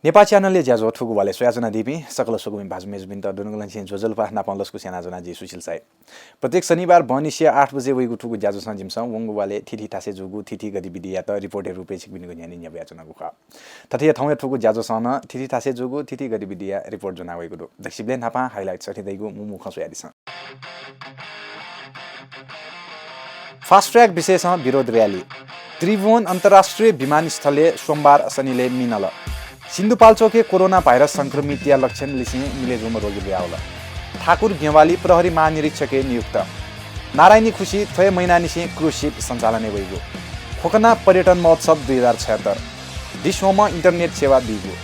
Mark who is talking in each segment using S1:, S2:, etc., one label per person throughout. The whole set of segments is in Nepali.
S1: नेपाल च्यानलले ज्याजो ठुगु वाले सोयाजना दिपी सकल सुगुमी भाजमेज बिन्त दुनुगलन छिन जोजल पा नापलसको सेनाजना जी सुशील साई प्रत्येक शनिबार बनिसिया 8 बजे वइगु ठुगु ज्याजो संजिमस वंगु वाले थिथि थासे जुगु थिथि गतिविधि या त रिपोर्टर रुपे छिकबिनको न्यानी न्या ब्याचना गुखा तथे थौया ठुगु ज्याजो सन थिथि थासे जुगु थिथि गतिविधि या रिपोर्ट जना वइगु दो दक्षिबले नापा हाइलाइट सठी दैगु मुमु खसो यादिस फास्ट ट्र्याक विशेष विरोध र्याली त्रिभुवन अन्तर्राष्ट्रिय विमानस्थलले सोमबार शनिले मिनल सिन्धुपाल्चोके कोरोना भाइरस संक्रमित या लक्षण लिसिङ मिलेजुम रोगी ब्याउल ठाकुर गेवाली प्रहरी महानिरीक्षके नियुक्त नारायणी खुसी 6 महिना निसी क्रुज शिप सञ्चालन भइगयो खोकना पर्यटन महोत्सव 2076 डिसोमा इन्टरनेट सेवा दिगो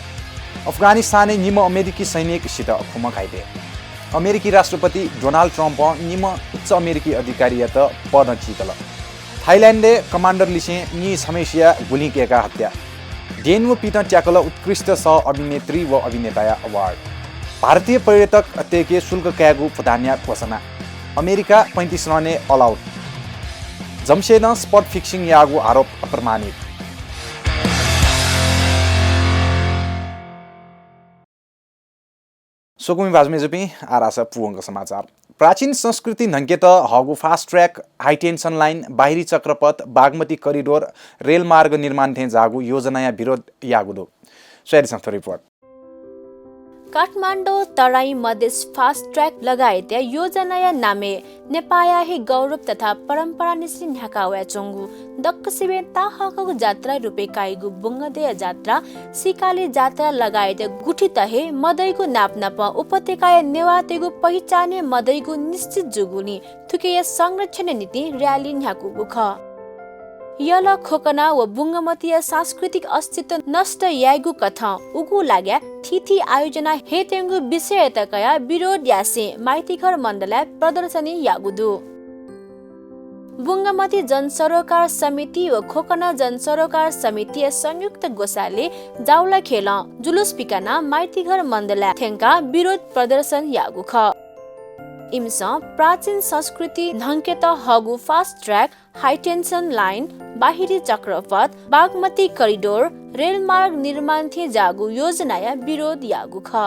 S1: अफगानिस्तान निम अमेरिकी सैनिकसित खुम खाइते अमेरिकी राष्ट्रपति डोनाल्ड ट्रम्प निम उच्च अमेरिकी अधिकारी त पद चितल थाइल्यान्डले कमान्डर लिसे नि समस्या गुलिकेका हत्या डेन व पिता ट्याकल उत्कृष्ट सह अभिनेत्री व अभिनेता अवार्ड भारतीय पर्यटक तेके शुल्क क्यागु फुटान्या घोषणा अमेरिका 35 रने all out Jamshed spot fixing यागु आरोप अप्रमाणित सोकुमी भाजमेजुपी आरासा पुवंग समाचार प्राचीन संस्कृति नङ्केत हगु fast track high tension line बाहिरी चक्रपथ बागमती करिडोर रेलमार्ग निर्माण थे जागु योजना विरोध यागुदो सोयारी report
S2: Kathmandu Terai Madhes fast track लगायत योजना नामे नेपाया ही गौरव तथा परम्परा निस्री न्याकावा चोंगु दक्क सिबे ताहको जात्रा रुपे काइगु बुंगदे जात्रा सिकाली जात्रा लगायत गुठी तहे मदैगु नापनाप उपत्यकाय नेवातेगु पहिचाने मदैगु निश्चित जुगुनी थुकेय संरक्षण नीति र्याली न्याकुगु ख यल खोकना व बुङ्गमतीय सांस्कृतिक अस्तित्व नष्ट यागु कथा उगु लाग्या थिथि आयोजना हेतेंगु विषयतकया विरोध यासे माइतीघर मण्डला प्रदर्शनी यागुदु बुङ्गमती जनसरोकार समिति व खोकना जनसरोकार समिति संयुक्त गोसाले जाउला खेल जुलुस पिकाना माइतीघर मण्डला थेंका विरोध प्रदर्शन यागु ख इम्स प्राचीन संस्कृति ढङ्केत हगु fast track high tension line बाहिरी चक्रपथ बागमती करिडोर रेलमार्ग निर्माण थे जागु योजना विरोध यागु ख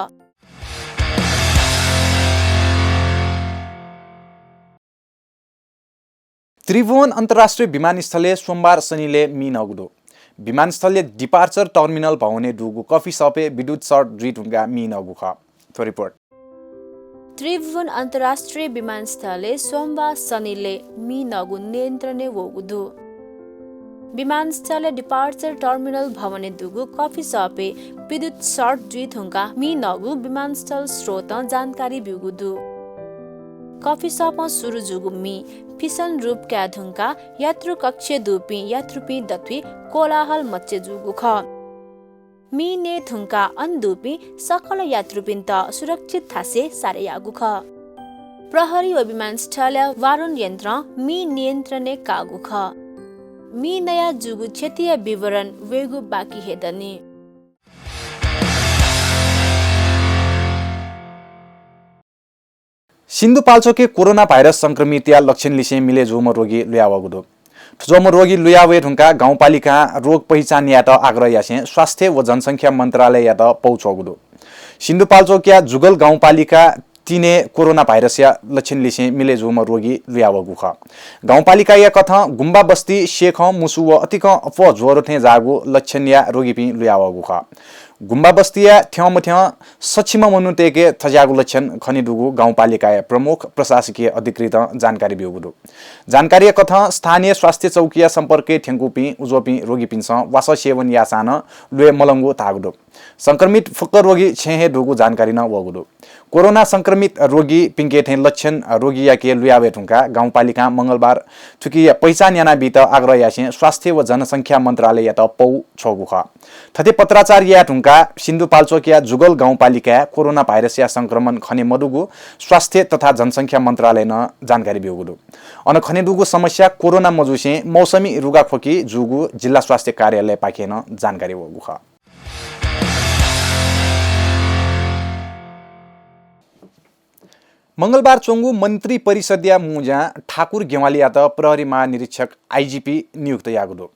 S1: त्रिभुवन अन्तर्राष्ट्रिय विमानस्थलले सोमबार शनिले मिनगुदो विमानस्थलले डिपार्चर टर्मिनल भवने डुगु कफी सपे विद्युत सर्ट ड्रिटुङ्गा मिनगु ख तो रिपोर्ट
S2: त्रिभुवन अन्तर्राष्ट्रिय विमानस्थलले सोमबार शनिले मिनगु नियन्त्रणे वगुदु विमानस्थल डिपार्चर टर्मिनल भवने दुगु कफी सपे विद्युत सर्ट ड्रिटुङ्गा मिनगु विमानस्थल स्रोत जानकारी बिगुदु कफी सप सुरु जुगुमी फिसन रूप क्या धुङ्का यात्रु कक्ष दुपी यात्रुपी दत्वी कोलाहल मच्चे जुगु ख मी ने थुङ्का अन्दुपी सकल यात्रुपिन त सुरक्षित थासे सारे यागु ख प्रहरी व विमानस्थल वारुण यन्त्र मी नियन्त्रणे कागु ख मी नया जुगु क्षेत्रीय विवरण वेगु बाँकी हेदनी
S1: सिन्धुपाल्चोके कोरोना भाइरस संक्रमित या लक्षण लिसे मिले जोम रोगी लुयावगुदो जोम रोगी लुयावे ढुङ्का गाउँपालिका रोग पहिचान या त आग्रह यासे स्वास्थ्य व जनसङ्ख्या मन्त्रालय या त पौचगुदो सिन्धुपाल्चोक या जुगल गाउँपालिका तिने कोरोना भाइरस या लक्षण लिसे मिले जोम रोगी लुयावगु ख गाउँपालिका या कथ गुम्बा बस्ती शेख मुसु व अतिक अफ ज्वरो थे जागु लक्षण या रोगी पि लुयावगु ख गुम्बा बस्तिया थ्यामथ्या सक्षम मनुतेके थजागु लक्षण खनिदुगु गाउँपालिका प्रमुख प्रशासकीय अधिकृत जानकारी बिउगुदु जानकारी कथा स्थानीय स्वास्थ्य चौकिया सम्पर्के थेंकुपी उजोपी रोगी पिन्स वास सेवन यासान लुए मलंगु तागुदु संक्रमित फुक्क रोगी छेहे दुगु जानकारी न वगुदु कोरोना संक्रमित रोगी पिंके थे लक्षण रोगी या के लुयावे ठुङ्का गाउँपालिका मंगलबार थुकी पहिचान याना बित आग्रह यासे स्वास्थ्य व जनसङ्ख्या मन्त्रालय या त पौ छगु ख थते पत्राचार या ठुङ्का सिन्धुपाल्चोक या जुगल गाउँपालिका कोरोना भाइरस या संक्रमण खने मडुगु स्वास्थ्य तथा जनसङ्ख्या मन्त्रालय न जानकारी बिउगुदु अन खनेदुगु समस्या कोरोना मजुसे मौसमी रुगाखोकी जुगु जिल्ला स्वास्थ्य कार्यालय पाकेन जानकारी वगु ख मंगलबार चोंगु मन्त्री परिषदीय मुजा ठाकुर गेवाली या त प्रहरी महानिरीक्षक आईजीपी नियुक्त यागुदो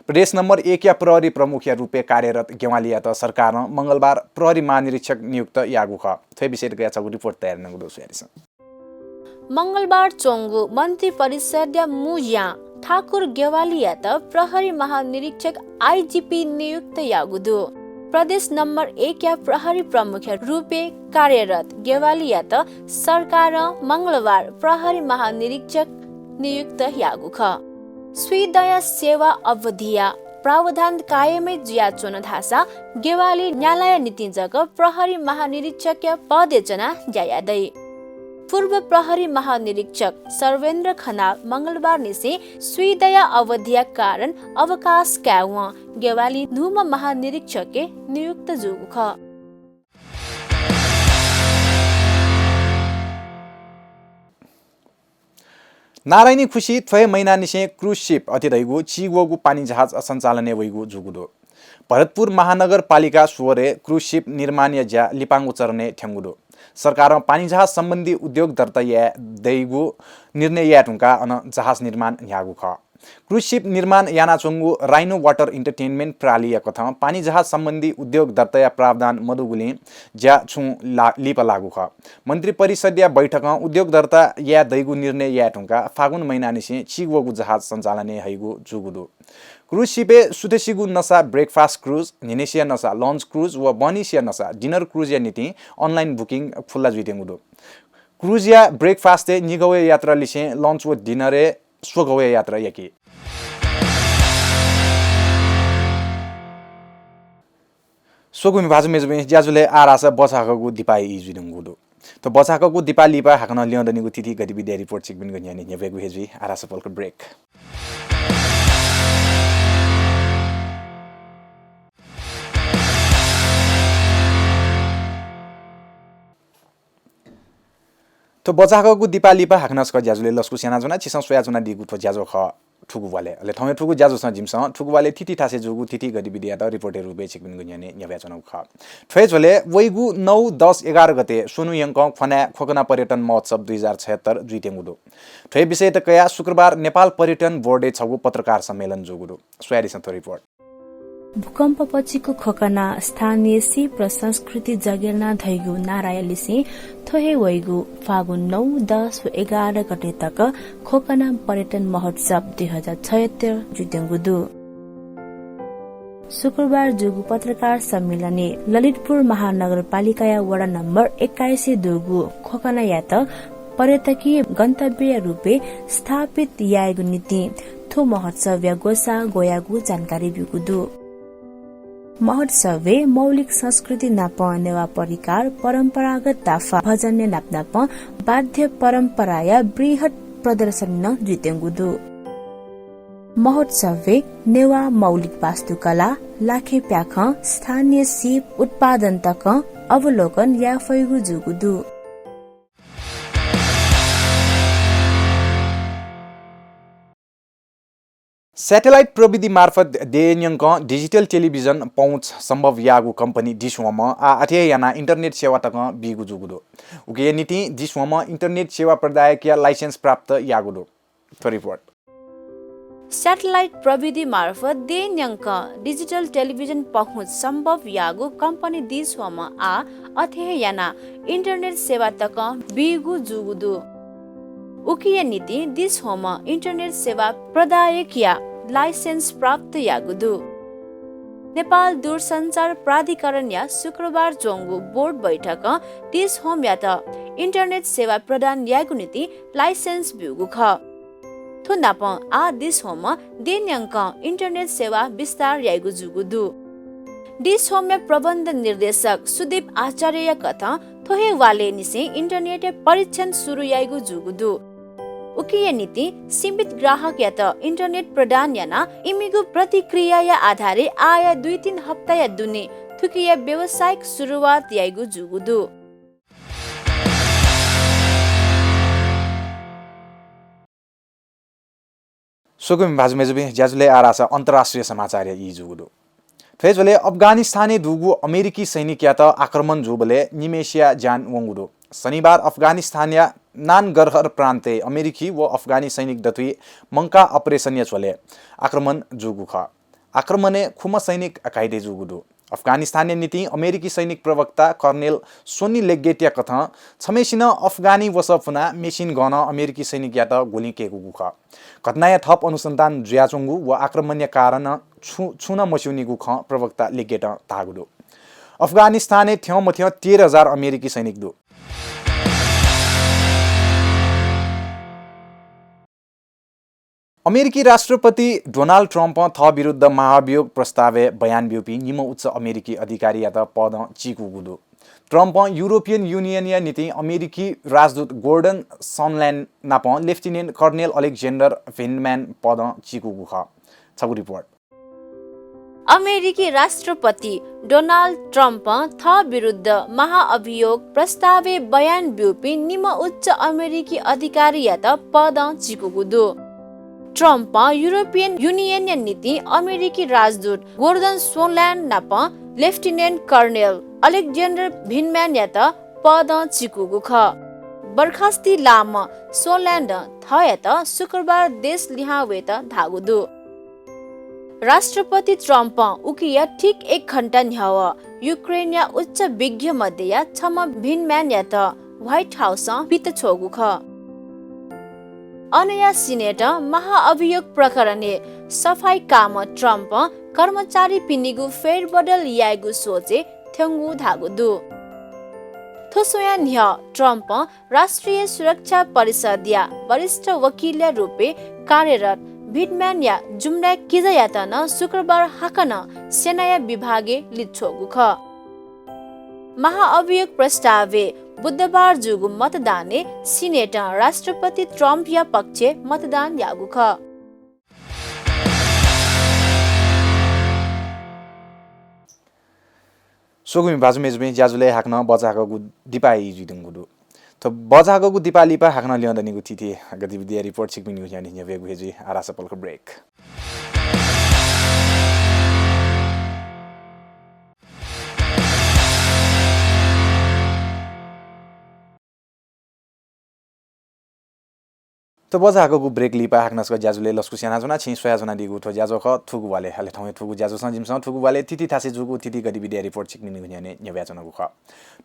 S1: प्रदेश नम्बर 1 या प्रहरी प्रमुख या रूपे कार्यरत गेवाली या त सरकार मंगलबार प्रहरी महानिरीक्षक नियुक्त यागु ख थे विषय गया छ रिपोर्ट तयार नगु दोसो यारिस
S2: मंगलबार चोंगु मन्त्री परिषद या मुजिया ठाकुर गेवाली या त प्रहरी महानिरीक्षक आईजीपी नियुक्त यागुदु प्रदेश नम्बर 1 या प्रहरी प्रमुख रूपे कार्यरत गेवाली या त सरकार मंगलबार प्रहरी महानिरीक्षक नियुक्त यागु ख स्वीदया सेवा अवधिया प्रावधान कायमै जिया चोन धासा गेवाली न्यायालय नीति जग प्रहरी महानिरीक्षक पदेचना ज्यायादै पूर्व प्रहरी महानिरीक्षक सर्वेन्द्र खनाल मंगलबार निसे स्वीदया अवधिया कारण अवकाश क्याव गेवाली नुम महानिरीक्षक नियुक्त जुगु ख
S1: नारायणी खुशी थ्वे महिना निसे क्रुज शिप अतिदैगु चिगोगु पानी जहाज सञ्चालने वैगु जुगुदो भरतपुर महानगरपालिका सुवरे क्रुज शिप निर्माण या ज्या लिपाङ्गु चरने ठ्याङ्गुदो सरकार पानी जहाज सम्बन्धी उद्योग दर्ता या दैगु निर्णय या टुङ्का अन जहाज निर्माण यागु ख क्रुज शिप निर्माण यानाचोङ्गु राइनो वाटर इन्टरटेनमेन्ट प्राली या कथा पानी जहाज सम्बन्धी उद्योग दर्ता या प्रावधान मधुगुली ज्या छु लिप लागु ख मन्त्री परिषद या बैठक उद्योग दर्ता या दैगु निर्णय या टुङ्का फागुन महिना निसे चिगवगु जहाज सञ्चालने हैगु जुगुदु क्रुज शिपे सुदेशिगु नसा ब्रेकफास्ट क्रुज निनेसिया नसा लन्च क्रुज व बनिसिया नसा डिनर क्रुज या नीति अनलाइन बुकिङ फुल्ला जुइटेङ्गुदु क्रुज या ब्रेकफास्ट निगवे यात्रा लिसे लन्च व डिनर स्वगवे यात्रा यकी सोगुमी भाजु मेजबे ज्याजुले आरासा बचाकगु दिपाई इजुदुङगुदु तो बचाकगु दिपा लिपा हाकन लिउँदनिगु तिथि गतिविधि रिपोर्ट चिकबिन गन्यानी नेबेगु हेजु आरासा पलको ब्रेक तो बचाकगु दिपा लिपा हाकनस्क ज्याजुले लस्कु सेना जुना चिसं सोया जुना दिगु तो ज्याजो ख ठुगु वाले ले थमे ठुगु ज्याजो स जिमस ठुगु वाले तिथि थासे जुगु तिथि गतिविधि यात रिपोर्टर रुपे चिकबिन गन्यानी न्याबे चनौ ख थ्वेजले वैगु 9 10 11 गते सोनु यंक खना खोकना पर्यटन महोत्सव 2076 जुइतेंगुदो थ्वे विषय त कया शुक्रबार नेपाल पर्यटन बोर्डे छगु पत्रकार सम्मेलन जुगुदो सोयारी सन्तो रिपोर्ट
S2: भूकम्पपछिको खोकना स्थानीय सिप र संस्कृति जगेर्ना धैगु नारायलीसी थोहे वैगु फागुन 9 10 व 11 गते तक खोकना पर्यटन महोत्सव 2076 जुटेंगुदु शुक्रबार जुगु पत्रकार सम्मेलने ललितपुर महानगरपालिका वडा नम्बर 21 दुगु खोकना यात पर्यटकीय गन्तव्य रूपे स्थापित यागु नीति थो महोत्सव या गोसा गोयागु जानकारी बिगुदु महोत्सवे मौलिक संस्कृति नाप नेवा परिकार परम्परागत दाफा भजन्य नाप बाध्य परम्परा या बृहत प्रदर्शन न जुतेंगुदु महोत्सवे नेवा मौलिक वास्तुकला लाखे प्याख स्थानीय सिप उत्पादन तक अवलोकन या फैगु जुगुदु
S1: सैटेलाइट प्रविधि मार्फत देयन्यंक डिजिटल टेलिभिजन पहुँच सम्भव यागु कंपनी डिसवम आ अथे याना इंटरनेट सेवा तक बिगु जुगुदो उके नीति डिसवम इंटरनेट सेवा प्रदायक या लाइसेंस प्राप्त यागुदो तो रिपोर्ट
S2: सैटेलाइट प्रविधि मार्फत देयन्यंक डिजिटल टेलिभिजन पहुँच सम्भव यागु कंपनी डिसवम आ अथे याना इंटरनेट सेवा तक बिगु जुगुदो उके नीति डिसवम इंटरनेट सेवा प्रदायक या लाइसेंस प्राप्त यागुदु नेपाल दूरसञ्चार प्राधिकरण या शुक्रबार चोंगु बोर्ड बैठक डिस होम या त इंटरनेट सेवा प्रदान यागु नीति लाइसेंस बिगु ख थुनाप आ डिस होम देन्यंक इंटरनेट सेवा विस्तार यागु जुगुदु डिस होम प्रबन्ध निर्देशक सुदीप आचार्य कथा थोहे वाले निसे इंटरनेट परीक्षण सुरु यागु जुगुदु उकिय नीति सीमित ग्राहक या त इंटरनेट प्रदान याना इमिगु प्रतिक्रिया या आधारे आया 2-3 हप्ता या दुने थुकिया व्यावसायिक सुरुवात यागु जुगुदु
S1: सोगुम भाजुमेजुबे ज्याजुले आरासा अन्तर्राष्ट्रिय समाचार यी जुगुदु फेजले अफगानिस्तानी दुगु अमेरिकी सैनिक या त आक्रमण जुबले निमेसिया जान वंगुदु शनिबार अफगानिस्तान या नानगरहर प्रान्ते अमेरिकी व अफगानी सैनिक दथुई मंका अपरेशन या चले आक्रमण जुगु ख आक्रमणे खुम सैनिक कायदे जुगुदो अफगानिस्तानी नीति अमेरिकी सैनिक प्रवक्ता कर्नेल सोनी लेगेटिया कथा छमेसिन अफगानी वसफुना मेसिन गन अमेरिकी सैनिक यात गोली केको गुख घटनाया थप अनुसन्धान ज्याचुङ्गु व आक्रमण्य कारण छुन मस्युनी गुख प्रवक्ता लेगेट तागुदो अफगानिस्ताने थ्यौ मथ्य 13,000 अमेरिकी सैनिक दो अमेरिकी राष्ट्रपति डोनाल्ड ट्रम्प थ विरुद्ध महाभियोग प्रस्तावे बयान ब्युपी निम उच्च अमेरिकी अधिकारी यात पद चिकुगुदो ट्रम्प युरोपियन युनियन या नीति अमेरिकी राजदूत गोर्डन सनल्यान्ड नाप लेफ्टिनेन्ट कर्नेल अलेक्जेन्डर भेन्डम्यान पद चिकुगु ख छगु रिपोर्ट
S2: अमेरिकी राष्ट्रपति डोनाल्ड ट्रम्प थ विरुद्ध महाअभियोग प्रस्तावे बयान ब्युपी निम उच्च अमेरिकी अधिकारी यात पद चिकुगुदो ट्रम्प युरोपियन युनियन नीति अमेरिकी राजदूत गोर्डन सोनल्यान्ड नाप लेफ्टिनेन्ट कर्नेल अलेक्जेन्डर भेन्डम्यान यात पद चिकुगु ख बर्खास्ती लाम सोनल्यान्ड थ यात शुक्रबार देश लिहावेत धागुदु राष्ट्रपति ट्रम्प उकिया ठीक 1 घण्टा न्याव युक्रेनिया उच्च विज्ञ मध्ये या छम भेन्डम्यान यात व्हाइट हाउस पित छोगु ख अनया सिनेट महाअभियोग प्रकरणे सफाई काम ट्रम्प कर्मचारी पिनिगु फेरबदल यागु सोचे थ्यंगु धागुदु थोसोया न्य ट्रम्प राष्ट्रिय सुरक्षा परिषद या वरिष्ठ वकिल रूपे कार्यरत भेन्डम्यान या जुम्ला किजयातन शुक्रबार हाकन सेनाया विभागे लिच्छोगु ख महाअभियोग प्रस्तावे बुधबार जुगु मतदाने सिनेट राष्ट्रपति ट्रम्प या पक्ष मतदान यागु ख
S1: सोगुमी बाजु मेजमे ज्याजुले हाक्न बजागगु दिपाई जुदुङगुदु तो बजागगु दिपा लिपा हाक्न ल्याउँदनिगु तिथि गतिविधि रिपोर्ट सिकमिन न्यूज यानि नेवेगु हेजी आरा सपलको ब्रेक तो बजागगु ब्रेक लिपा हाक्नसको ज्याजुले लस्कु स्याना जुना छि सोया जुना दिगु थो ज्याजो ख थुगु वाले हाले ठाउँ थुगु ज्याजो स जिमस थुगु वाले तिथि थासे जुगु तिथि गतिविधि रिपोर्ट सिकमिन न्यूज यानि नेव्याचनगु ख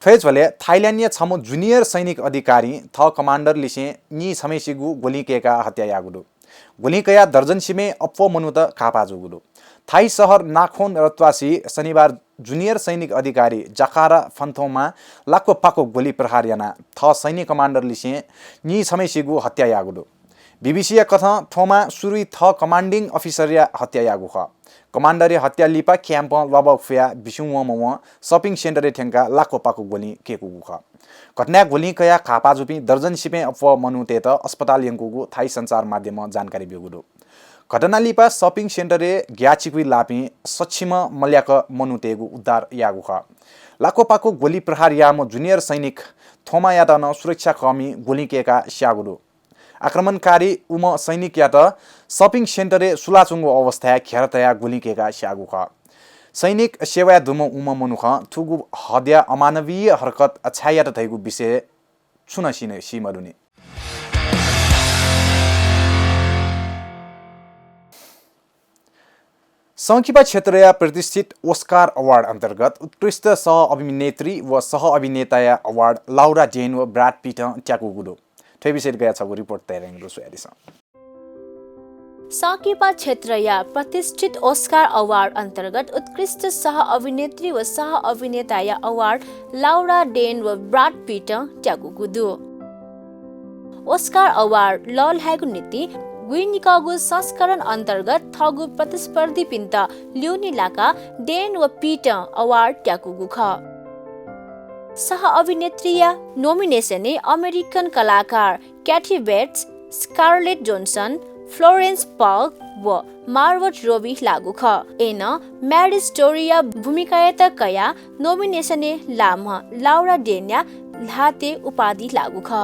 S1: थ्वेज वाले थाइल्यान्डीय छमु जुनियर सैनिक अधिकारी थ कमान्डर लिसे नि छमेसिगु गोलीकेका हत्या यागुदु गोलीकया दर्जन सिमे अप्पो मनुत कापा जुगुदु थाई शहर नाखोन रत्वासी शनिबार जुनियर सैनिक अधिकारी जाकारा फन्थोमा लाक्को पाको गोली प्रहार याना थ सैनिक कमान्डर लिसे नि छमेसिगु हत्या यागुदु बीबीसी कथा ठोमा सुरुई थ कमान्डिङ अफिसर या हत्या यागु ख कमान्डर हत्या लिपा क्याम्प लबफिया बिसुङम शपिङ सेन्टर ठेंगा लाखो पाको गोली केकु ख घटना गोली कया खापा जुपी दर्जन सिपे अफ मनुते त अस्पताल यंकुगु थाई संचार माध्यम जानकारी बेगुदु घटना लिपा शपिङ सेन्टर ग्याचिकुई लापी सक्षिम मल्याक मनुतेगु उद्धार यागु ख लाखो पाको गोली प्रहार याम जुनियर सैनिक थोमा यातन सुरक्षा कर्मी गोली केका स्यागुदु आक्रमणकारी उम सैनिक यात शपिङ सेन्टरे सुलाचुङ्गो अवस्था खेरतया गुलिकेका स्यागु ख सैनिक सेवा दुम उम मनुख थुगु हद्या अमानवीय हरकत छायात थैगु विषय छुनसिने सिमरुनी संखिपा क्षेत्रीय प्रतिष्ठित ओस्कार अवार्ड अन्तर्गत उत्कृष्ट सह अभिनेत्री व सह अभिनेता अवार्ड लाउरा डेन व ब्राड पिट ट्याकुगुदो विषय गया छ रिपोर्ट तयार सोयादिस
S2: संखिपा क्षेत्रीय प्रतिष्ठित ओस्कार अवार्ड अन्तर्गत उत्कृष्ट सह अभिनेत्री व सह अभिनेता अवार्ड लाउरा डेन व ब्राड पिट ट्याकुगुदो ओस्कार अवार्ड ललहागु नीति गुइनिकागु संस्करण अन्तर्गत थगु प्रतिस्पर्धी पिन्त ल्युनिलाका डेन व पिट अवार्ड ट्याकुगु ख सह अभिनेत्री नोमिनेसन अमेरिकन कलाकार क्याथी बेट्स स्कारलेट जोन्सन फ्लोरेन्स पग व मार्गोट रोबी लागु ख एन मैरिज स्टोरी भूमिकायत कया नोमिनेसन लाम लाउरा डेन्या लाते उपाधि लागु ख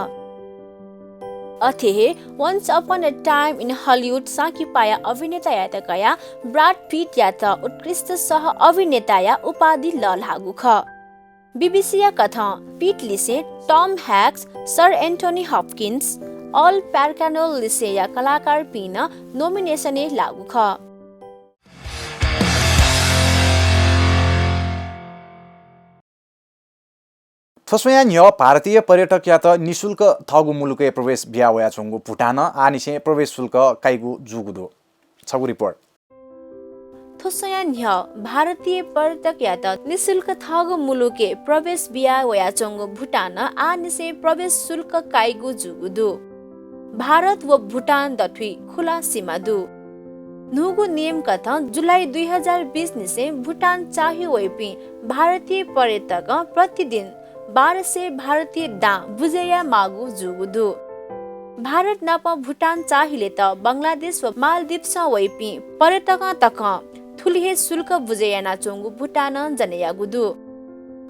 S2: अथे once upon a time in Hollywood साकिपाया अभिनेता यात कया ब्राड पिट यात उत्कृष्ट सह अभिनेता या उपाधि ल लागु ख बीबीसी कथा पिट लिसे Tom Hanks Sir Anthony Hopkins Al प्यारकानोल लिसे या कलाकार पिन नोमिनेसन लागु ख
S1: थोसोया न्य भारतीय पर्यटक या त निशुल्क थगु मुलुके प्रवेश बिया वया चोंगु भुटान आनिसे प्रवेश शुल्क काइगु जुगुदो छगु रिपोर्ट
S2: थोसोया न्य भारतीय पर्यटक या त निशुल्क थगु मुलुके प्रवेश बिया वया चोंगु भुटान आनिसे प्रवेश शुल्क काइगु जुगुदो भारत व भुटान दथुई खुला सीमा दु नुगु नियम कथा जुलाई 2020 निसे भुटान चाहिए वैपी भारतीय पर्यटक प्रतिदिन 1200 भारतीय डा बुझेया मागु जुगुदु भारत नाप भुटान चाहिए त बंगलादेश व मालदीव वैपी पर्यटक तक थुलिहे शुल्क बुझेया नाचोंगु भुटान जनेयागुदु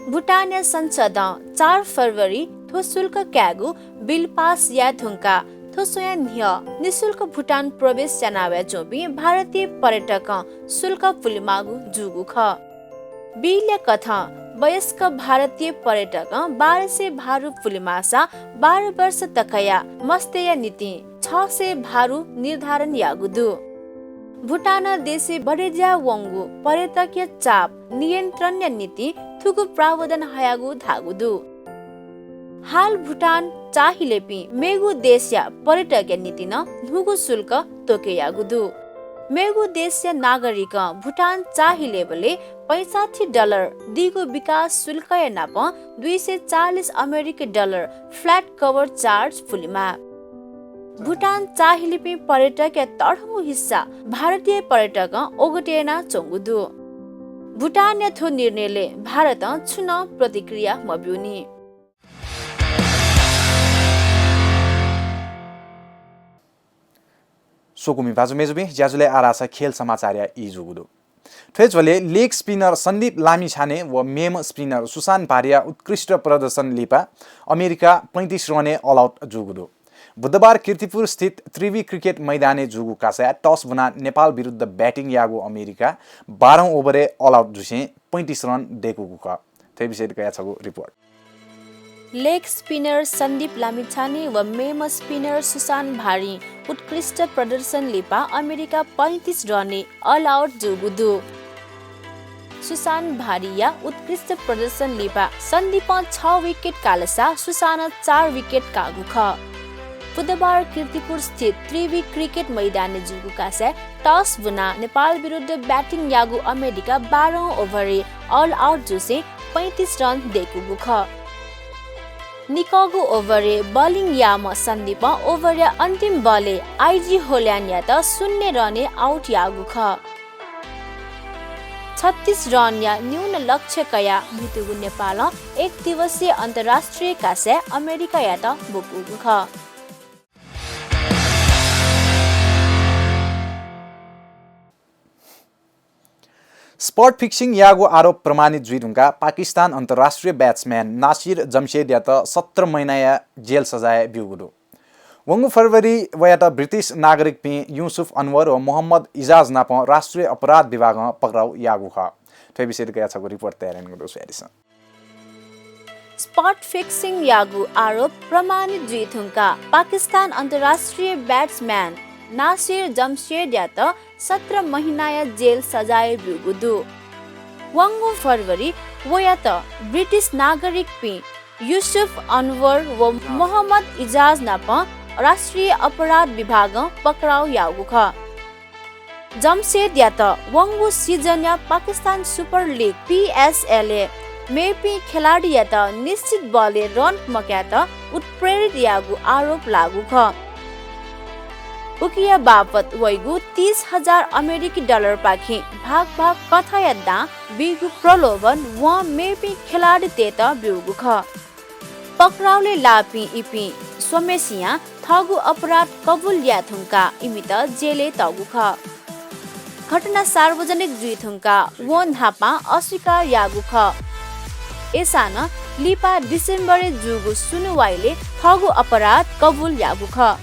S2: भुटान संसद 4 फरवरी थो शुल्क क्यागु बिल पास या थुंका थोसोया न्य निशुल्क भुटान प्रवेश जनावे चोबी भारतीय पर्यटक शुल्क पुलिमागु जुगु ख बिल कथा वयस्क भारतीय पर्यटक 1200 भारू पुलिमासा 12 वर्ष तकया मस्तेया नीति 600 भारू निर्धारण यागुदु भुटान देशे बढेज्या वंगु पर्यटकीय चाप नियन्त्रण नीति थुगु प्रावधान हयागु धागुदु हाल भुटान चाहिलेपी मेगु देशया पर्यटकीय नीति न नुगु शुल्क तोकेयागुदु मेगु देशया नागरिक भुटान चाहिलेबले $65 दिगु विकास शुल्क या नाप $240 अमेरिकी फ्ल्याट कभर चार्ज फुलिमा भुटान चाहिलेपी पर्यटक या तडमु हिस्सा भारतीय पर्यटक ओगटेना चोंगुदु भुटान या थो निर्णयले भारत छुन प्रतिक्रिया मब्युनी
S1: सोकुमी बाजु मेजुबी ज्याजुले आरासा खेल समाचार या इजुगुदो ठेजले लेग स्पिनर सन्दीप लामिछाने व मेम स्पिनर सुशान भारिया उत्कृष्ट प्रदर्शन लिपा अमेरिका 35 रने अल आउट जुगुदो बुधबार कीर्तिपुर स्थित त्रिवी क्रिकेट मैदाने जुगु कासा टस बना नेपाल विरुद्ध ब्याटिङ यागु अमेरिका 12 ओभरे अल आउट जुसे 35 रन देकुगु क थै विषय कया छगु report
S2: leg spinner Sandeep Lamichhane व मेम स्पिनर सुशान भारी उत्कृष्ट प्रदर्शन लिपा अमेरिका 35 रने अल आउट जुगुदु सुशान भारिया उत्कृष्ट प्रदर्शन लिपा सन्दीप 6 विकेट कालसा सुशान 4 विकेट कागु ख बुधबार कीर्तिपुर स्थित त्रिवी क्रिकेट मैदान जुगु कासा टस बुना नेपाल विरुद्ध ब्याटिङ यागु अमेरिका 12 ओभरे अल आउट जुसे 35 रन देकुगु ख निकगु ओभरे बलिङ याम सन्दीप ओभरे अन्तिम बले आइजी होल्यान या त 0 रने आउट यागु ख 36 रन या न्यून लक्ष्य कया भितुगु नेपाल एक दिवसीय अन्तर्राष्ट्रिय कासे अमेरिका या त बुकुगु ख
S1: स्पॉट फिक्सिंग यागु आरोप प्रमाणित जुइदुङका पाकिस्तान अन्तर्राष्ट्रिय ब्याट्सम्यान नासिर जमशेद या त 17 महिना या जेल सजाय बिउगुदो वंगु फरवरी वयात ब्रिटिश नागरिक पि युसुफ अनवर व मोहम्मद इजाज नाप राष्ट्रिय अपराध विभाग पक्राउ यागु ख थै विषय कया छगु रिपोर्ट तयार गदो स्यारिस
S2: स्पॉट फिक्सिंग यागु आरोप प्रमाणित जुइथुङका पाकिस्तान अन्तर्राष्ट्रिय ब्याट्सम्यान नासिर जमशेद या त 17 महिना या जेल सजाय बिउगुदु वंगु फरवरी वया त ब्रिटिश नागरिक पि युसुफ अनवर व मोहम्मद इजाज नाप राष्ट्रिय अपराध विभाग पक्राउ यागु ख जमशेद या त वंगु सिजन या पाकिस्तान सुपर लीग PSL मेपी खेलाडी या त निश्चित बले रन मक्या त उत्प्रेरित यागु आरोप लागु ख उकिया बापत वैगु 30,000 अमेरिकी पाखि भाग कथा यद्दा बिगु प्रलोभन व मेपी खेलाडी तेत बिउगु ख पक्राउले लापी इपी सोमेसिया थगु अपराध कबुल याथुङका इमित जेले तगु ख घटना सार्वजनिक जुइथुङका वोन हापा अस्वीकार यागु ख एसान लिपा डिसेम्बर जुगु सुनुवाइले थगु अपराध कबुल यागु ख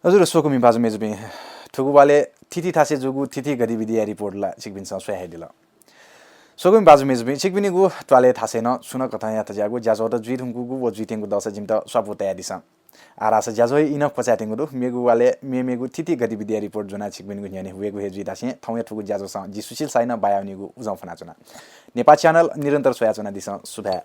S1: हजुर सोकुमी बाजु मेजुबे थुगु वाले थिथि थासे जुगु थिथि गतिविधि रिपोर्ट ला सिकबिन स सोया हेदिला सोगुम बाजु मेजबि छिकबिनीगु ट्वाले थासेन सुन कथा या तजागु ज्याजो त जुइ ठुङगु व जुइ टेंगु दस जिम त सब तया दिस आरास ज्याजो इनफ पचाटेंगु दु मेगु वाले मेमेगु तिति गतिविधि रिपोर्ट जुना छिकबिनीगु न्याने हुएगु हे जुइ दासे थौया ठुगु ज्याजो स जि सुशील साइन बायाउनीगु उजाउ फना चुना नेपाल च्यानल निरन्तर सोया चुना दिस सुभा